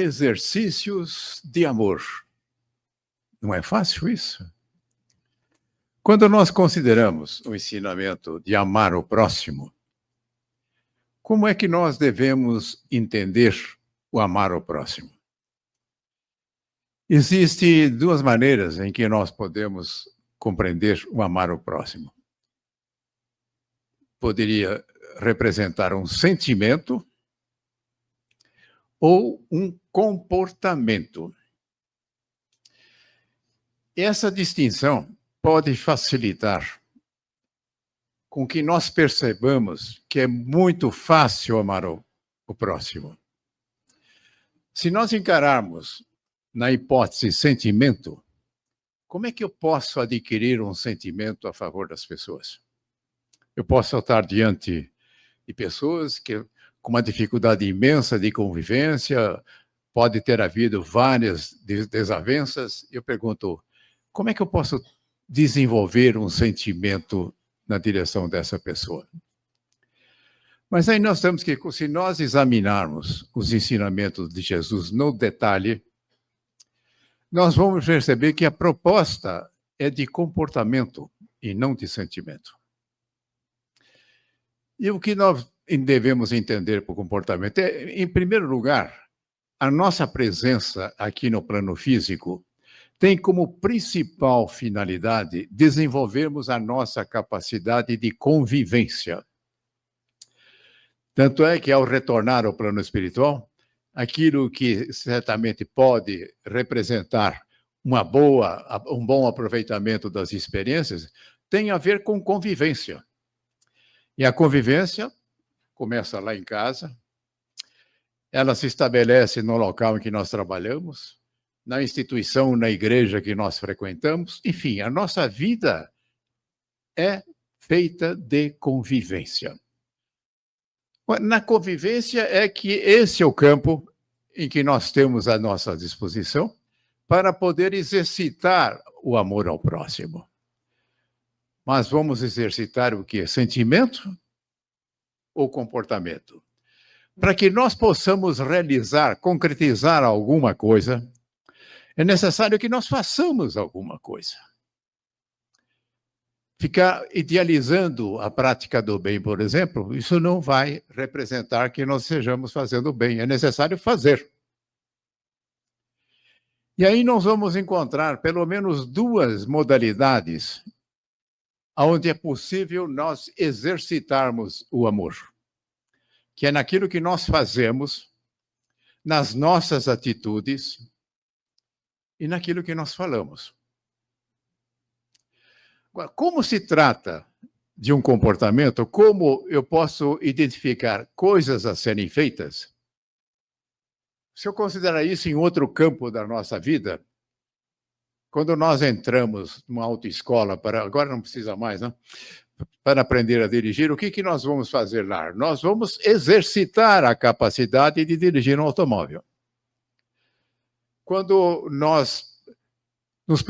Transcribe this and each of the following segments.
exercícios de amor. Não é fácil isso? Quando nós consideramos o ensinamento de amar o próximo, como é que nós devemos entender o amar o próximo? Existem duas maneiras em que nós podemos compreender o amar o próximo. Poderia representar um sentimento ou um comportamento. Essa distinção pode facilitar com que nós percebamos que é muito fácil amar o próximo. Se nós encararmos na hipótese sentimento, como é que eu posso adquirir um sentimento a favor das pessoas? Eu posso estar diante de pessoas que com uma dificuldade imensa de convivência, pode ter havido várias desavenças. Eu pergunto, como é que eu posso desenvolver um sentimento na direção dessa pessoa? Mas aí nós temos que, se nós examinarmos os ensinamentos de Jesus no detalhe, nós vamos perceber que a proposta é de comportamento e não de sentimento. E o que nós devemos entender por comportamento é, em primeiro lugar, a nossa presença aqui no plano físico tem como principal finalidade desenvolvermos a nossa capacidade de convivência. Tanto é que, ao retornar ao plano espiritual, aquilo que certamente pode representar um bom aproveitamento das experiências tem a ver com convivência. E a convivência começa lá em casa, ela se estabelece no local em que nós trabalhamos, na instituição, na igreja que nós frequentamos, enfim, a nossa vida é feita de convivência. Na convivência é que esse é o campo em que nós temos à nossa disposição para poder exercitar o amor ao próximo. Mas vamos exercitar o quê? Sentimento ou comportamento? Para que nós possamos realizar, concretizar alguma coisa, é necessário que nós façamos alguma coisa. Ficar idealizando a prática do bem, por exemplo, isso não vai representar que nós estejamos fazendo bem. É necessário fazer. E aí nós vamos encontrar pelo menos duas modalidades onde é possível nós exercitarmos o amor, que é naquilo que nós fazemos, nas nossas atitudes e naquilo que nós falamos. Como se trata de um comportamento, como eu posso identificar coisas a serem feitas? Se eu considerar isso em outro campo da nossa vida, quando nós entramos numa autoescola, agora não precisa mais, né? Para aprender a dirigir, o que nós vamos fazer lá? Nós vamos exercitar a capacidade de dirigir um automóvel. Quando nós nos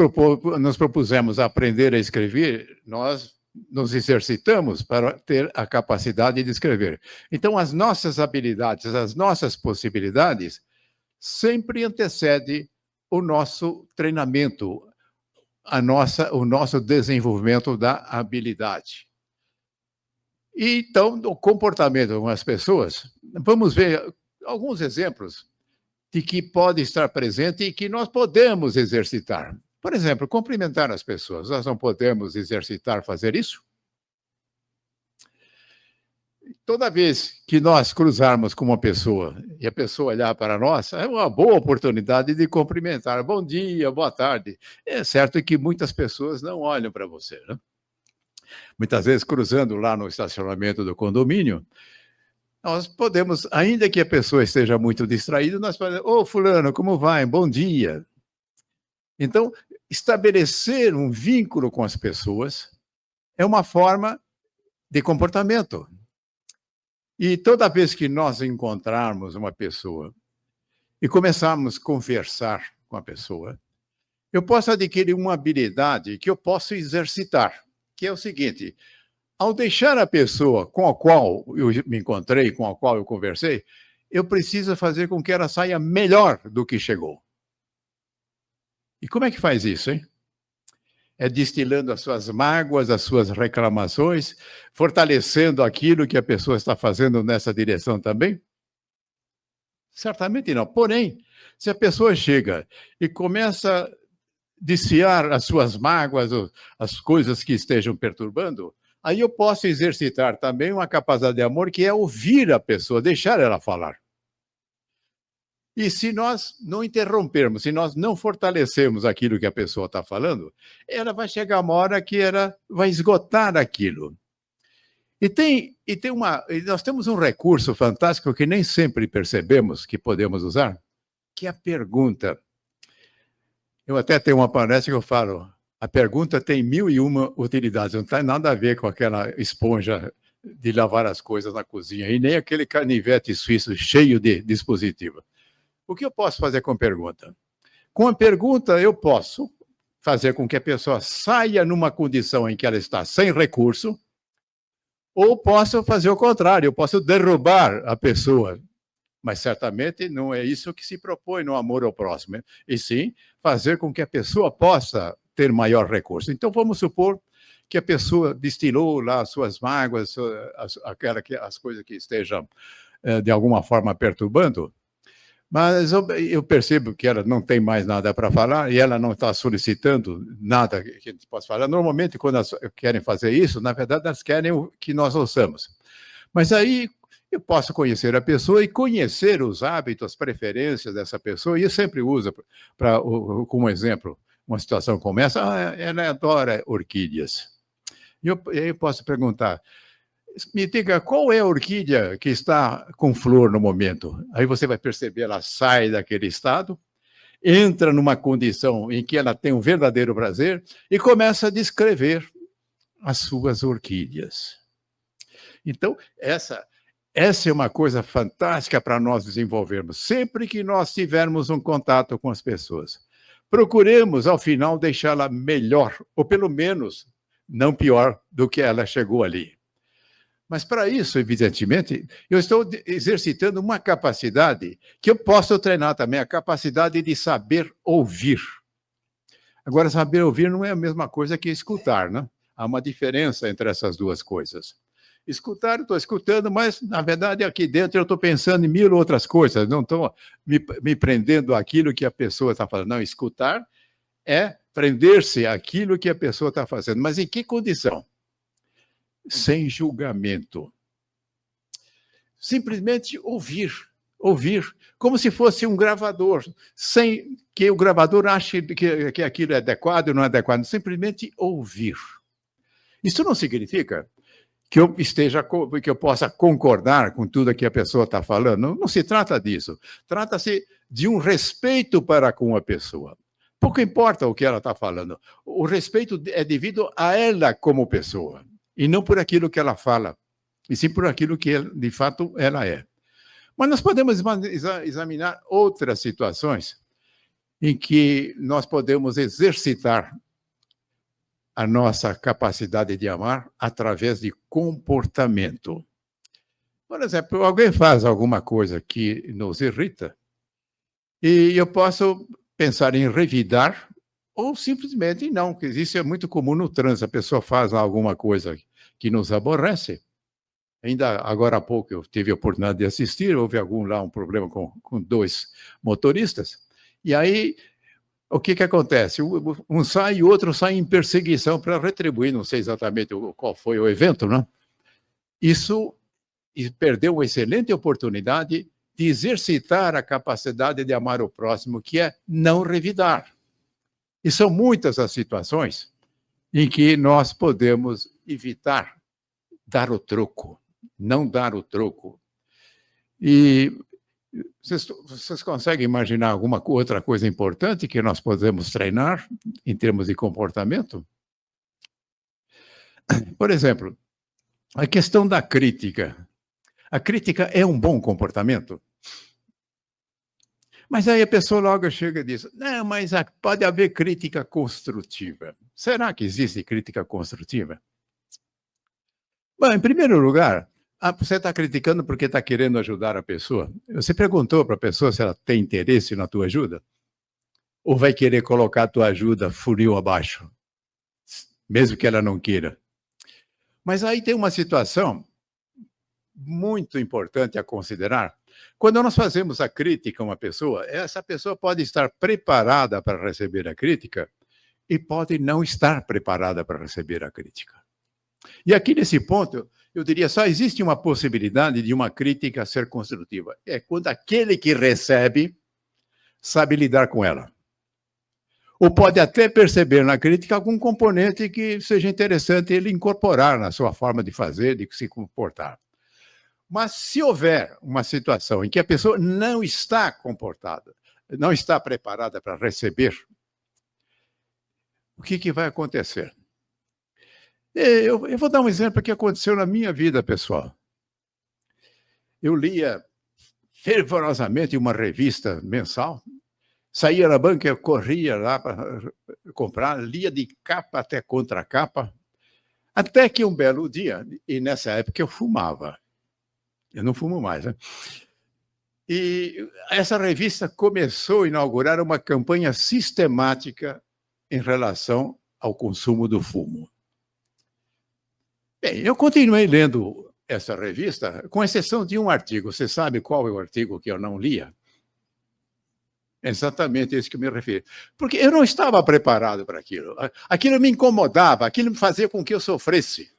propusemos a aprender a escrever, nós nos exercitamos para ter a capacidade de escrever. Então, as nossas habilidades, as nossas possibilidades, sempre antecedem o nosso treinamento, o nosso desenvolvimento da habilidade. E, então, o comportamento com as pessoas, vamos ver alguns exemplos de que pode estar presente e que nós podemos exercitar. Por exemplo, cumprimentar as pessoas. Nós não podemos exercitar fazer isso? Toda vez que nós cruzarmos com uma pessoa e a pessoa olhar para nós, é uma boa oportunidade de cumprimentar. Bom dia, boa tarde. É certo que muitas pessoas não olham para você, né? Muitas vezes, cruzando lá no estacionamento do condomínio, nós podemos, ainda que a pessoa esteja muito distraída, nós podemos, ô fulano, como vai? Bom dia. Então, estabelecer um vínculo com as pessoas é uma forma de comportamento. E toda vez que nós encontrarmos uma pessoa e começarmos a conversar com a pessoa, eu posso adquirir uma habilidade que eu posso exercitar, que é o seguinte: ao deixar a pessoa com a qual eu me encontrei, com a qual eu conversei, eu preciso fazer com que ela saia melhor do que chegou. E como é que faz isso, hein? É destilando as suas mágoas, as suas reclamações, fortalecendo aquilo que a pessoa está fazendo nessa direção também? Certamente não. Porém, se a pessoa chega e começa a desfiar as suas mágoas, as coisas que estejam perturbando, aí eu posso exercitar também uma capacidade de amor que é ouvir a pessoa, deixar ela falar. E se nós não interrompermos, se nós não fortalecemos aquilo que a pessoa está falando, ela vai chegar uma hora que ela vai esgotar aquilo. Nós temos um recurso fantástico que nem sempre percebemos que podemos usar, que é a pergunta. Eu até tenho uma palestra que eu falo, a pergunta tem 1001 utilidades, não tem nada a ver com aquela esponja de lavar as coisas na cozinha, e nem aquele canivete suíço cheio de dispositivo. O que eu posso fazer com pergunta? Com a pergunta, eu posso fazer com que a pessoa saia numa condição em que ela está sem recurso, ou posso fazer o contrário, eu posso derrubar a pessoa. Mas certamente não é isso que se propõe no amor ao próximo, hein? E sim fazer com que a pessoa possa ter maior recurso. Então, vamos supor que a pessoa destilou lá as suas mágoas, as coisas que estejam, de alguma forma, perturbando, mas eu percebo que ela não tem mais nada para falar e ela não está solicitando nada que a gente possa falar. Normalmente, quando elas querem fazer isso, na verdade, elas querem que nós ouçamos. Mas aí eu posso conhecer a pessoa e conhecer os hábitos, as preferências dessa pessoa, e eu sempre uso, como exemplo, uma situação como essa, ela adora orquídeas. E eu posso perguntar, me diga, qual é a orquídea que está com flor no momento? Aí você vai perceber, ela sai daquele estado, entra numa condição em que ela tem um verdadeiro prazer e começa a descrever as suas orquídeas. Então, essa é uma coisa fantástica para nós desenvolvermos, sempre que nós tivermos um contato com as pessoas. Procuremos, ao final, deixá-la melhor, ou pelo menos não pior do que ela chegou ali. Mas para isso, evidentemente, eu estou exercitando uma capacidade que eu posso treinar também, a capacidade de saber ouvir. Agora, saber ouvir não é a mesma coisa que escutar, né? Há uma diferença entre essas duas coisas. Escutar, eu estou escutando, mas, na verdade, aqui dentro eu estou pensando em 1000 outras coisas, não estou me prendendo àquilo que a pessoa está falando. Não, escutar é prender-se àquilo que a pessoa está fazendo. Mas em que condição? Sem julgamento. Simplesmente ouvir, como se fosse um gravador, sem que o gravador ache que aquilo é adequado ou não é adequado, simplesmente ouvir. Isso não significa que eu possa concordar com tudo que a pessoa está falando, não se trata disso, trata-se de um respeito para com a pessoa. Pouco importa o que ela está falando, o respeito é devido a ela como pessoa, e não por aquilo que ela fala, e sim por aquilo que, de fato, ela é. Mas nós podemos examinar outras situações em que nós podemos exercitar a nossa capacidade de amar através de comportamento. Por exemplo, alguém faz alguma coisa que nos irrita e eu posso pensar em revidar ou simplesmente não, porque isso é muito comum no trânsito, a pessoa faz alguma coisa que nos aborrece. Ainda agora há pouco eu tive a oportunidade de assistir, houve um problema com 2 motoristas, e aí o que acontece? Um sai e o outro sai em perseguição para retribuir, não sei exatamente qual foi o evento, né? Isso perdeu uma excelente oportunidade de exercitar a capacidade de amar o próximo, que é não revidar. E são muitas as situações em que nós podemos evitar dar o troco, não dar o troco. E vocês conseguem imaginar alguma outra coisa importante que nós podemos treinar em termos de comportamento? Por exemplo, a questão da crítica. A crítica é um bom comportamento? Mas aí a pessoa logo chega e diz, não, mas pode haver crítica construtiva. Será que existe crítica construtiva? Bom, em primeiro lugar, você está criticando porque está querendo ajudar a pessoa? Você perguntou para a pessoa se ela tem interesse na tua ajuda? Ou vai querer colocar a tua ajuda funil abaixo, mesmo que ela não queira? Mas aí tem uma situação muito importante a considerar. Quando nós fazemos a crítica a uma pessoa, essa pessoa pode estar preparada para receber a crítica e pode não estar preparada para receber a crítica. E aqui nesse ponto, eu diria, só existe uma possibilidade de uma crítica ser construtiva. É quando aquele que recebe sabe lidar com ela. Ou pode até perceber na crítica algum componente que seja interessante ele incorporar na sua forma de fazer, de se comportar. Mas se houver uma situação em que a pessoa não está comportada, não está preparada para receber, o que vai acontecer? Eu vou dar um exemplo que aconteceu na minha vida pessoal. Eu lia fervorosamente uma revista mensal, saía na banca, eu corria lá para comprar, lia de capa até contracapa, até que um belo dia, e nessa época eu fumava, eu não fumo mais, né? E essa revista começou a inaugurar uma campanha sistemática em relação ao consumo do fumo. Bem, eu continuei lendo essa revista, com exceção de um artigo. Você sabe qual é o artigo que eu não lia? É exatamente esse que eu me refiro. Porque eu não estava preparado para aquilo. Aquilo me incomodava, aquilo me fazia com que eu sofresse.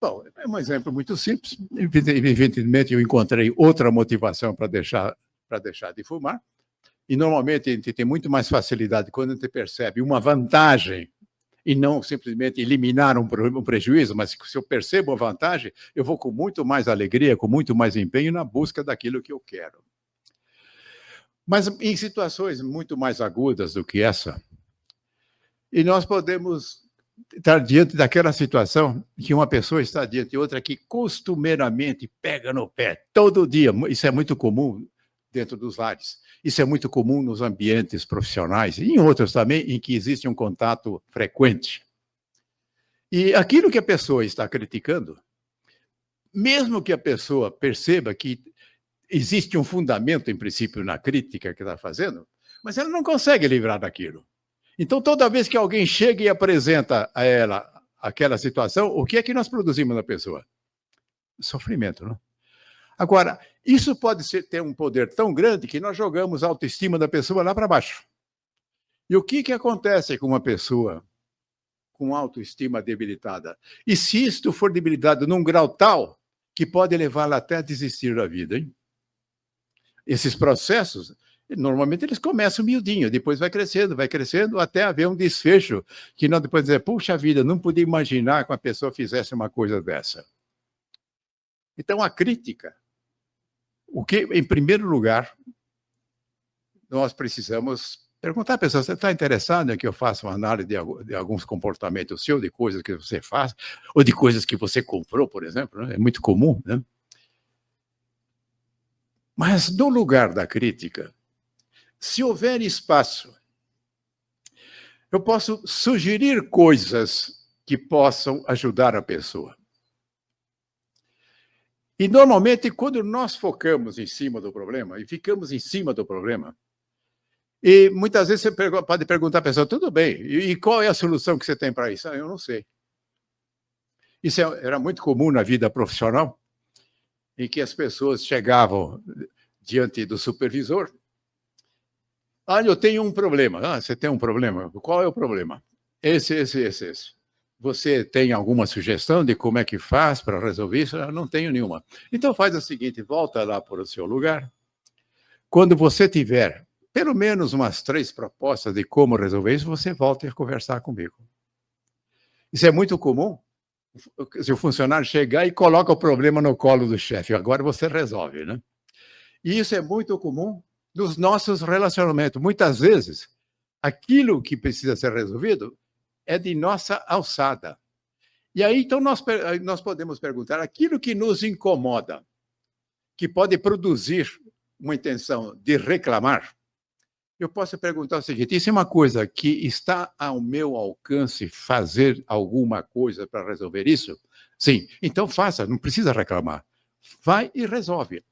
Bom, é um exemplo muito simples. Evidentemente, eu encontrei outra motivação para deixar de fumar. E, normalmente, a gente tem muito mais facilidade quando a gente percebe uma vantagem e não simplesmente eliminar um prejuízo, mas se eu percebo a vantagem, eu vou com muito mais alegria, com muito mais empenho na busca daquilo que eu quero. Mas em situações muito mais agudas do que essa, e nós podemos estar diante daquela situação que uma pessoa está diante de outra que costumeiramente pega no pé todo dia. Isso é muito comum dentro dos lares. Isso é muito comum nos ambientes profissionais e em outros também, em que existe um contato frequente. E aquilo que a pessoa está criticando, mesmo que a pessoa perceba que existe um fundamento, em princípio, na crítica que está fazendo, mas ela não consegue livrar daquilo. Então, toda vez que alguém chega e apresenta a ela aquela situação, o que é que nós produzimos na pessoa? Sofrimento, não? Agora, isso pode ter um poder tão grande que nós jogamos a autoestima da pessoa lá para baixo. E o que acontece com uma pessoa com autoestima debilitada? E se isto for debilitado num grau tal que pode levá-la até a desistir da vida, hein? Esses processos, normalmente eles começam miudinho, depois vai crescendo, até haver um desfecho que nós depois dizer, puxa vida, não podia imaginar que uma pessoa fizesse uma coisa dessa. Então, a crítica, o que, em primeiro lugar, nós precisamos perguntar à pessoa, você está interessado em que eu faça uma análise de alguns comportamentos seus, de coisas que você faz, ou de coisas que você comprou, por exemplo, né? É muito comum, né? Mas, no lugar da crítica, se houver espaço, eu posso sugerir coisas que possam ajudar a pessoa. E, normalmente, quando nós focamos em cima do problema, e ficamos em cima do problema, e muitas vezes você pode perguntar à pessoa, tudo bem, e qual é a solução que você tem para isso? Eu não sei. Isso era muito comum na vida profissional, em que as pessoas chegavam diante do supervisor. Eu tenho um problema. Você tem um problema? Qual é o problema? Esse. Você tem alguma sugestão de como é que faz para resolver isso? Eu não tenho nenhuma. Então faz o seguinte, volta lá para o seu lugar. Quando você tiver pelo menos umas 3 propostas de como resolver isso, você volta a conversar comigo. Isso é muito comum. Se o funcionário chegar e coloca o problema no colo do chefe, agora você resolve, né? E isso é muito comum nos nossos relacionamentos. Muitas vezes, aquilo que precisa ser resolvido é de nossa alçada. E aí, então, nós podemos perguntar aquilo que nos incomoda, que pode produzir uma intenção de reclamar, Eu posso perguntar o seguinte: e se é uma coisa que está ao meu alcance fazer alguma coisa para resolver isso? Sim, então faça, não precisa reclamar. Vai e resolve.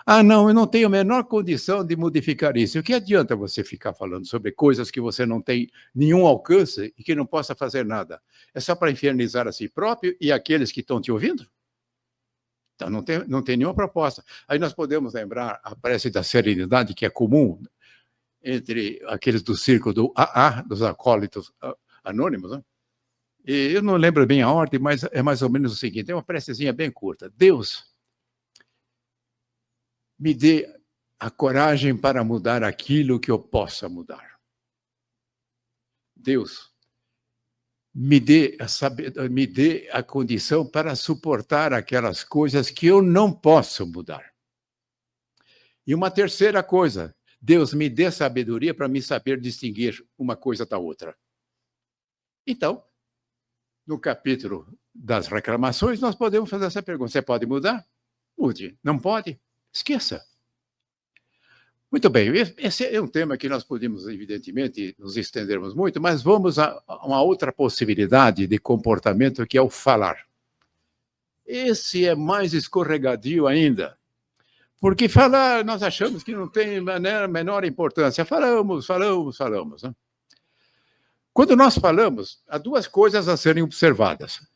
Ah, não, eu não tenho a menor condição de modificar isso. O que adianta você ficar falando sobre coisas que você não tem nenhum alcance e que não possa fazer nada? É só para infernizar a si próprio e aqueles que estão te ouvindo? Então, não tem nenhuma proposta. Aí nós podemos lembrar a prece da serenidade, que é comum entre aqueles do círculo do AA, dos acólitos anônimos, né? E eu não lembro bem a ordem, mas é mais ou menos o seguinte: é uma precezinha bem curta. Deus, me dê a coragem para mudar aquilo que eu possa mudar. Deus, me dê a condição para suportar aquelas coisas que eu não posso mudar. E uma terceira coisa: Deus, me dê sabedoria para me saber distinguir uma coisa da outra. Então, no capítulo das reclamações, nós podemos fazer essa pergunta: você pode mudar? Mude. Não pode? Esqueça. Muito bem, esse é um tema que nós podemos, evidentemente, nos estendermos muito, mas vamos a uma outra possibilidade de comportamento, que é o falar. Esse é mais escorregadio ainda, porque falar nós achamos que não tem menor importância. Falamos. Né? Quando nós falamos, há duas coisas a serem observadas: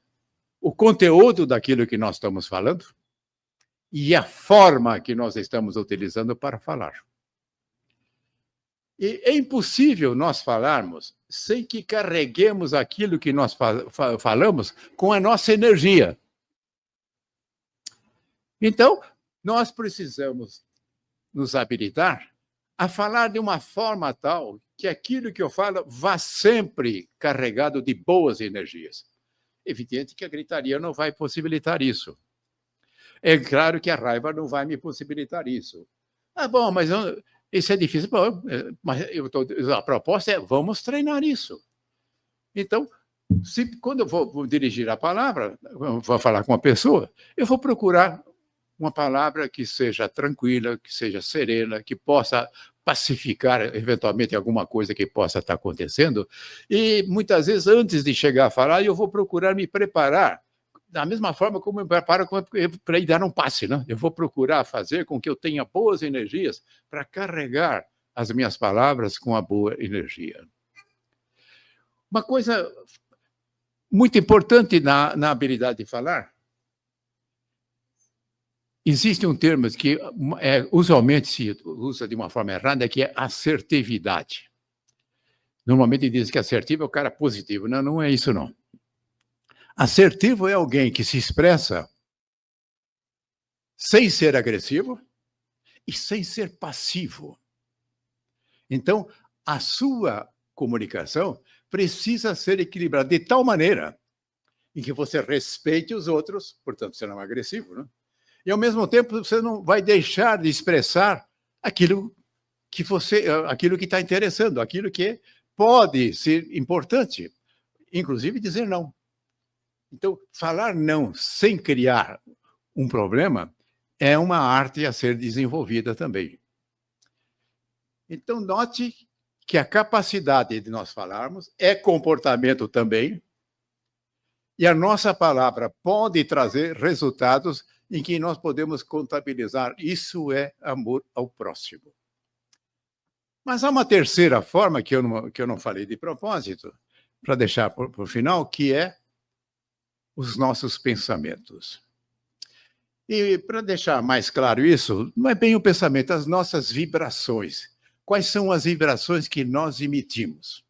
o conteúdo daquilo que nós estamos falando e a forma que nós estamos utilizando para falar. E é impossível nós falarmos sem que carreguemos aquilo que nós falamos com a nossa energia. Então, nós precisamos nos habilitar a falar de uma forma tal que aquilo que eu falo vá sempre carregado de boas energias. Evidente que a gritaria não vai possibilitar isso. É claro que a raiva não vai me possibilitar isso. Ah, bom, mas isso é difícil. Bom, mas a proposta é: vamos treinar isso. Então, quando eu vou dirigir a palavra, vou falar com uma pessoa, eu vou procurar uma palavra que seja tranquila, que seja serena, que possa pacificar eventualmente alguma coisa que possa estar acontecendo. E muitas vezes, antes de chegar a falar, eu vou procurar me preparar da mesma forma como eu me preparo para ir dar um passe, né? Eu vou procurar fazer com que eu tenha boas energias para carregar as minhas palavras com a boa energia. Uma coisa muito importante na habilidade de falar: existe um termo que usualmente se usa de uma forma errada, que é assertividade. Normalmente diz que assertivo é o cara positivo. Não, não é isso, não. Assertivo é alguém que se expressa sem ser agressivo e sem ser passivo. Então, a sua comunicação precisa ser equilibrada de tal maneira em que você respeite os outros, portanto, você não é agressivo, né? E, ao mesmo tempo, você não vai deixar de expressar aquilo que está interessando, aquilo que pode ser importante, inclusive dizer não. Então, falar não sem criar um problema é uma arte a ser desenvolvida também. Então, note que a capacidade de nós falarmos é comportamento também, e a nossa palavra pode trazer resultados em que nós podemos contabilizar. Isso é amor ao próximo. Mas há uma terceira forma que eu não falei de propósito, para deixar por final, que é os nossos pensamentos. E para deixar mais claro isso, não é bem o pensamento, as nossas vibrações. Quais são as vibrações que nós emitimos?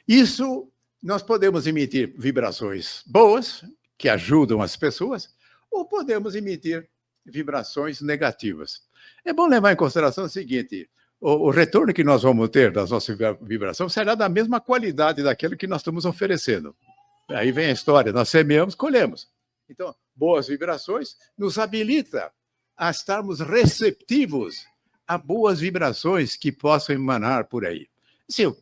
Isso, nós podemos emitir vibrações boas, que ajudam as pessoas, ou podemos emitir vibrações negativas. É bom levar em consideração o seguinte: o retorno que nós vamos ter das nossas vibrações será da mesma qualidade daquilo que nós estamos oferecendo. Aí vem a história: nós semeamos, colhemos. Então, boas vibrações nos habilita a estarmos receptivos a boas vibrações que possam emanar por aí. Se eu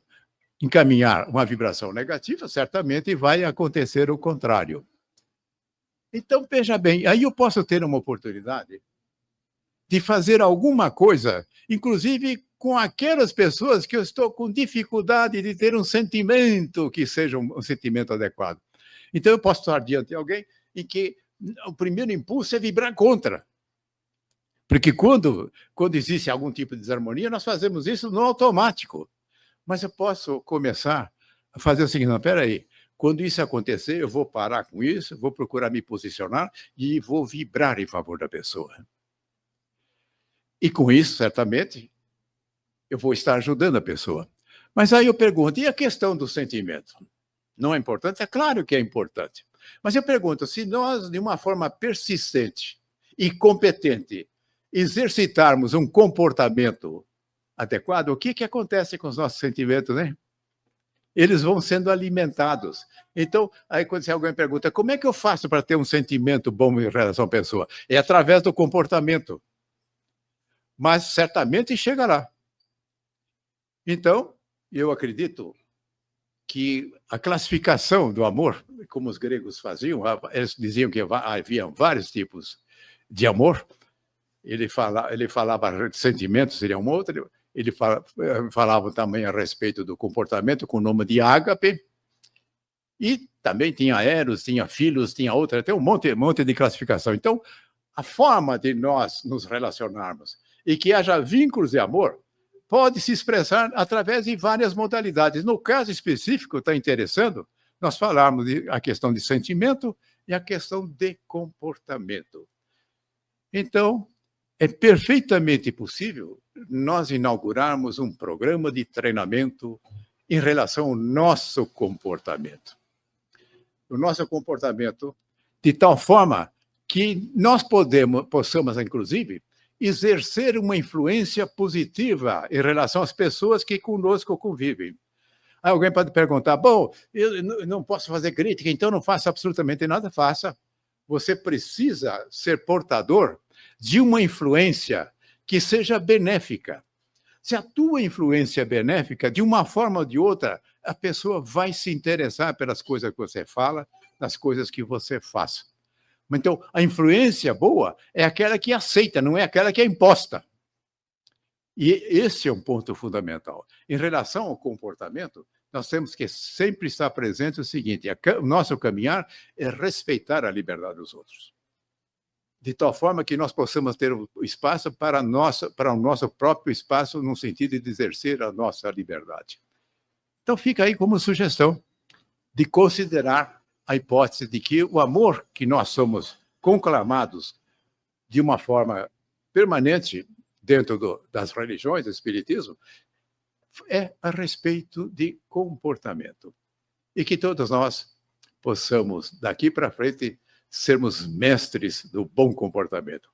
encaminhar uma vibração negativa, certamente vai acontecer o contrário. Então, veja bem, aí eu posso ter uma oportunidade de fazer alguma coisa, inclusive com aquelas pessoas que eu estou com dificuldade de ter um sentimento que seja um sentimento adequado. Então, eu posso estar diante de alguém em que o primeiro impulso é vibrar contra. Porque quando existe algum tipo de desarmonia, nós fazemos isso no automático. Mas eu posso começar a fazer o seguinte: não, espera aí. Quando isso acontecer, eu vou parar com isso, vou procurar me posicionar e vou vibrar em favor da pessoa. E com isso, certamente, eu vou estar ajudando a pessoa. Mas aí eu pergunto, e a questão do sentimento? Não é importante? É claro que é importante. Mas eu pergunto, se nós, de uma forma persistente e competente, exercitarmos um comportamento adequado, o que acontece com os nossos sentimentos, né? Eles vão sendo alimentados. Então, aí quando alguém pergunta, como é que eu faço para ter um sentimento bom em relação à pessoa? É através do comportamento. Mas certamente chegará. Então, eu acredito que a classificação do amor, como os gregos faziam, eles diziam que havia vários tipos de amor. Ele falava de sentimentos, seria um outro. Ele falava também a respeito do comportamento com o nome de ágape. E também tinha eros, tinha filos, tinha outra, tem um monte de classificação. Então, a forma de nós nos relacionarmos e que haja vínculos de amor pode se expressar através de várias modalidades. No caso específico, está interessando, nós falarmos a questão de sentimento e a questão de comportamento. Então, é perfeitamente possível nós inaugurarmos um programa de treinamento em relação ao nosso comportamento. O nosso comportamento, de tal forma que nós possamos, inclusive, exercer uma influência positiva em relação às pessoas que conosco convivem. Aí alguém pode perguntar, bom, eu não posso fazer crítica, então não faça absolutamente nada, faça. Você precisa ser portador de uma influência que seja benéfica. Se a tua influência é benéfica, de uma forma ou de outra, a pessoa vai se interessar pelas coisas que você fala, nas coisas que você faz. Então, a influência boa é aquela que aceita, não é aquela que é imposta. E esse é um ponto fundamental. Em relação ao comportamento, nós temos que sempre estar presente o seguinte: o nosso caminhar é respeitar a liberdade dos outros. De tal forma que nós possamos ter o espaço para o nosso próprio espaço, no sentido de exercer a nossa liberdade. Então, fica aí como sugestão de considerar a hipótese de que o amor que nós somos conclamados de uma forma permanente dentro das religiões, do espiritismo, é a respeito de comportamento. E que todos nós possamos, daqui para frente, sermos mestres do bom comportamento.